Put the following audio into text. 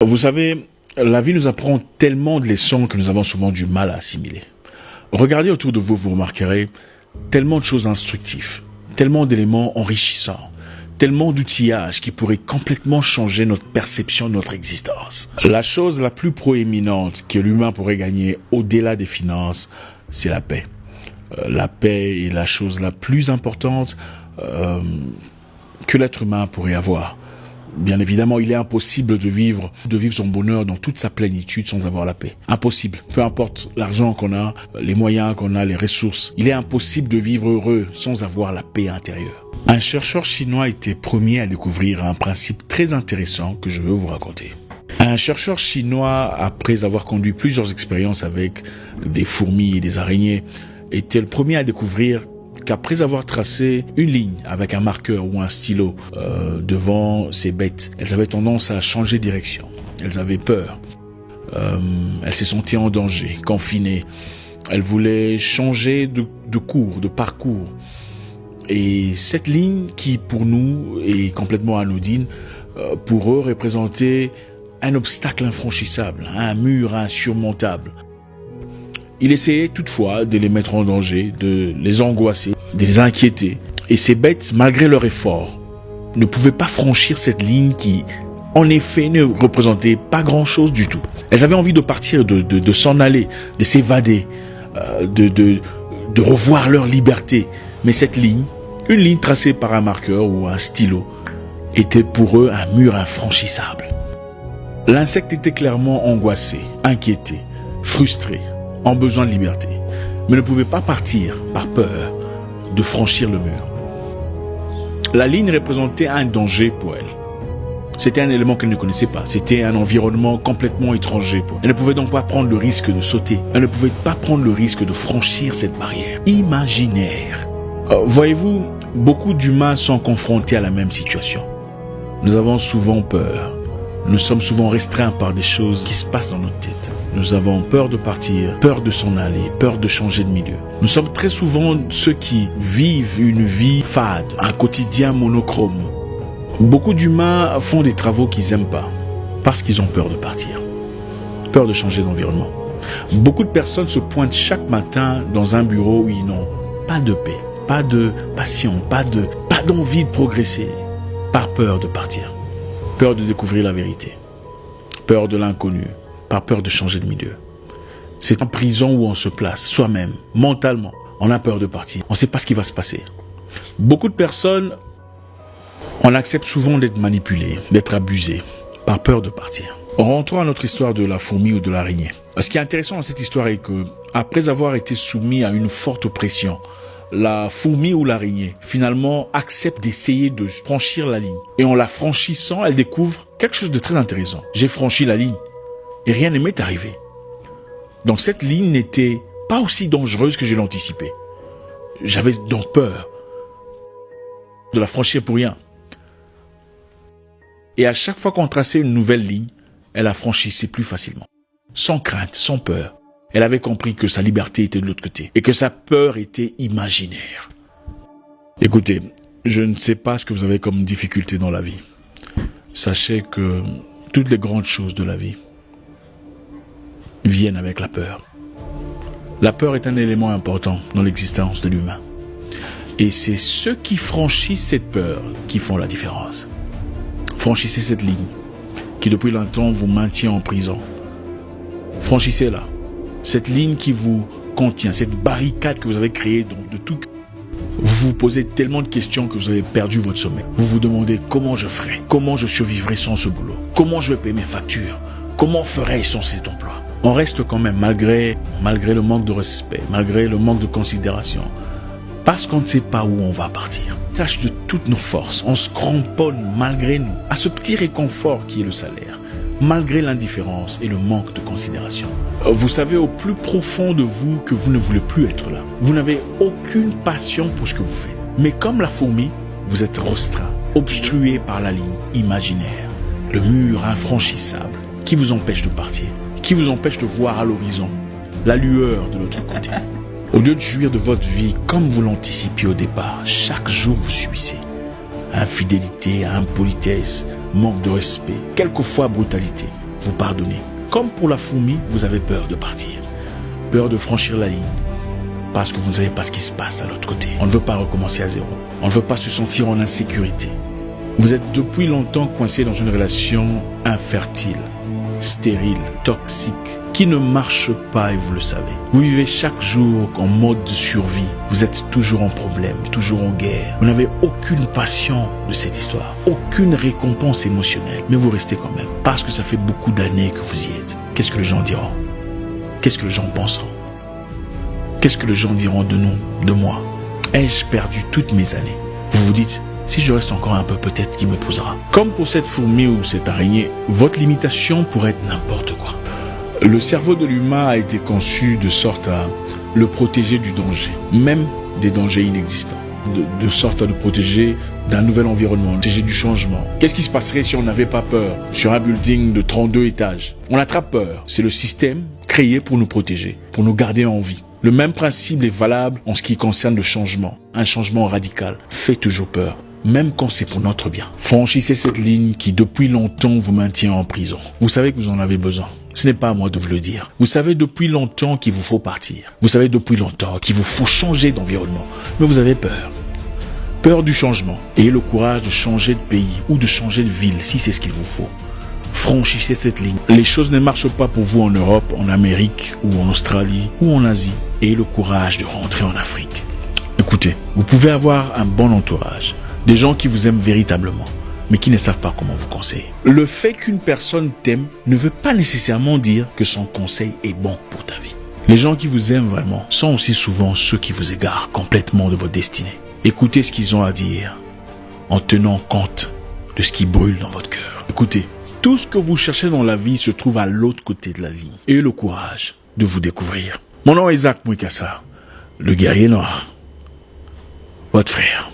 Vous savez, la vie nous apprend tellement de leçons que nous avons souvent du mal à assimiler. Regardez autour de vous, vous remarquerez tellement de choses instructives, tellement d'éléments enrichissants, tellement d'outillages qui pourraient complètement changer notre perception de notre existence. La chose la plus proéminente que l'humain pourrait gagner au-delà des finances, c'est la paix. La paix est la chose la plus importante que l'être humain pourrait avoir. Bien évidemment, il est impossible de vivre son bonheur dans toute sa plénitude sans avoir la paix. Impossible. Peu importe l'argent qu'on a, les moyens qu'on a, les ressources. Il est impossible de vivre heureux sans avoir la paix intérieure. Un chercheur chinois était premier à découvrir un principe très intéressant que je veux vous raconter. Un chercheur chinois, après avoir conduit plusieurs expériences avec des fourmis et des araignées, était le premier à découvrir qu'après avoir tracé une ligne avec un marqueur ou un stylo devant ces bêtes, elles avaient tendance à changer de direction. Elles avaient peur. Elles se sentaient en danger, confinées. Elles voulaient changer de cours, de parcours. Et cette ligne qui, pour nous, est complètement anodine, pour eux représentait un obstacle infranchissable, un mur insurmontable. Il essayait toutefois de les mettre en danger, de les angoisser, de les inquiéter. Et ces bêtes, malgré leur effort, ne pouvaient pas franchir cette ligne qui, en effet, ne représentait pas grand-chose du tout. Elles avaient envie de partir, de s'en aller, de s'évader, de revoir leur liberté. Mais cette ligne, une ligne tracée par un marqueur ou un stylo, était pour eux un mur infranchissable. L'insecte était clairement angoissé, inquiété, frustré, en besoin de liberté, mais ne pouvait pas partir par peur de franchir le mur. La ligne représentait un danger pour elle. C'était un élément qu'elle ne connaissait pas. C'était un environnement complètement étranger pour elle. Elle ne pouvait donc pas prendre le risque de sauter. Elle ne pouvait pas prendre le risque de franchir cette barrière imaginaire. Voyez-vous, beaucoup d'humains sont confrontés à la même situation. Nous avons souvent peur. Nous sommes souvent restreints par des choses qui se passent dans notre tête. Nous avons peur de partir, peur de s'en aller, peur de changer de milieu. Nous sommes très souvent ceux qui vivent une vie fade, un quotidien monochrome. Beaucoup d'humains font des travaux qu'ils n'aiment pas parce qu'ils ont peur de partir, peur de changer d'environnement. Beaucoup de personnes se pointent chaque matin dans un bureau où ils n'ont pas de paix, pas de passion, pas d'envie de progresser, par peur de partir. Peur de découvrir la vérité, peur de l'inconnu, par peur de changer de milieu. C'est en prison où on se place, soi-même, mentalement. On a peur de partir, on ne sait pas ce qui va se passer. Beaucoup de personnes, on accepte souvent d'être manipulé, d'être abusé, par peur de partir. Rentrons à notre histoire de la fourmi ou de l'araignée. Ce qui est intéressant dans cette histoire est que, après avoir été soumis à une forte oppression, la fourmi ou l'araignée, finalement, accepte d'essayer de franchir la ligne. Et en la franchissant, elle découvre quelque chose de très intéressant. J'ai franchi la ligne et rien ne m'est arrivé. Donc cette ligne n'était pas aussi dangereuse que je l'anticipais. J'avais donc peur de la franchir pour rien. Et à chaque fois qu'on traçait une nouvelle ligne, elle la franchissait plus facilement. Sans crainte, sans peur. Elle avait compris que sa liberté était de l'autre côté et que sa peur était imaginaire. Écoutez, je ne sais pas ce que vous avez comme difficulté dans la vie. Sachez que toutes les grandes choses de la vie viennent avec la peur. La peur est un élément important dans l'existence de l'humain. Et c'est ceux qui franchissent cette peur qui font la différence. Franchissez cette ligne qui depuis longtemps vous maintient en prison. Franchissez-la. Cette ligne qui vous contient, cette barricade que vous avez créée de tout. Vous vous posez tellement de questions que vous avez perdu votre sommeil. Vous vous demandez comment je ferai, comment je survivrai sans ce boulot, comment je vais payer mes factures, comment ferai-je sans cet emploi. On reste quand même malgré le manque de respect, malgré le manque de considération, parce qu'on ne sait pas où on va partir. Tâche de toutes nos forces, on se cramponne malgré nous à ce petit réconfort qui est le salaire. Malgré l'indifférence et le manque de considération. Vous savez au plus profond de vous que vous ne voulez plus être là. Vous n'avez aucune passion pour ce que vous faites. Mais comme la fourmi, vous êtes restreint, obstrué par la ligne imaginaire, le mur infranchissable qui vous empêche de partir, qui vous empêche de voir à l'horizon la lueur de l'autre côté. Au lieu de jouir de votre vie comme vous l'anticipiez au départ, chaque jour vous subissez. Infidélité, impolitesse, manque de respect, quelquefois brutalité. vous pardonnez. Comme pour la fourmi, vous avez peur de partir. Peur de franchir la ligne. Parce que vous ne savez pas ce qui se passe à l'autre côté. On ne veut pas recommencer à zéro. On ne veut pas se sentir en insécurité. Vous êtes depuis longtemps coincé dans une relation infertile, stérile, toxique, qui ne marche pas et vous le savez. Vous vivez chaque jour en mode de survie. Vous êtes toujours en problème, toujours en guerre. Vous n'avez aucune passion de cette histoire, aucune récompense émotionnelle, mais vous restez quand même. Parce que ça fait beaucoup d'années que vous y êtes. Qu'est-ce que les gens diront? Qu'est-ce que les gens penseront? Qu'est-ce que les gens diront de nous, de moi? Ai-je perdu toutes mes années? Vous vous dites, si je reste encore un peu, peut-être qu'il m'épousera. Comme pour cette fourmi ou cette araignée, votre limitation pourrait être n'importe quoi. Le cerveau de l'humain a été conçu de sorte à le protéger du danger, même des dangers inexistants. De sorte à le protéger d'un nouvel environnement, protéger du changement. Qu'est-ce qui se passerait si on n'avait pas peur sur un building de 32 étages? On attrape peur. C'est le système créé pour nous protéger, pour nous garder en vie. Le même principe est valable en ce qui concerne le changement. Un changement radical fait toujours peur, même quand c'est pour notre bien. Franchissez cette ligne qui depuis longtemps vous maintient en prison. Vous savez que vous en avez besoin. Ce n'est pas à moi de vous le dire. Vous savez depuis longtemps qu'il vous faut partir. Vous savez depuis longtemps qu'il vous faut changer d'environnement. Mais vous avez peur. Peur du changement. Ayez le courage de changer de pays ou de changer de ville si c'est ce qu'il vous faut. Franchissez cette ligne. Les choses ne marchent pas pour vous en Europe, en Amérique ou en Australie ou en Asie. Ayez le courage de rentrer en Afrique. Écoutez, vous pouvez avoir un bon entourage. Des gens qui vous aiment véritablement, mais qui ne savent pas comment vous conseiller. Le fait qu'une personne t'aime ne veut pas nécessairement dire que son conseil est bon pour ta vie. Les gens qui vous aiment vraiment sont aussi souvent ceux qui vous égarent complètement de votre destinée. Écoutez ce qu'ils ont à dire en tenant compte de ce qui brûle dans votre cœur. Écoutez, tout ce que vous cherchez dans la vie se trouve à l'autre côté de la ligne. Ayez le courage de vous découvrir. Mon nom est Isaac Mwikassa, le guerrier noir, votre frère.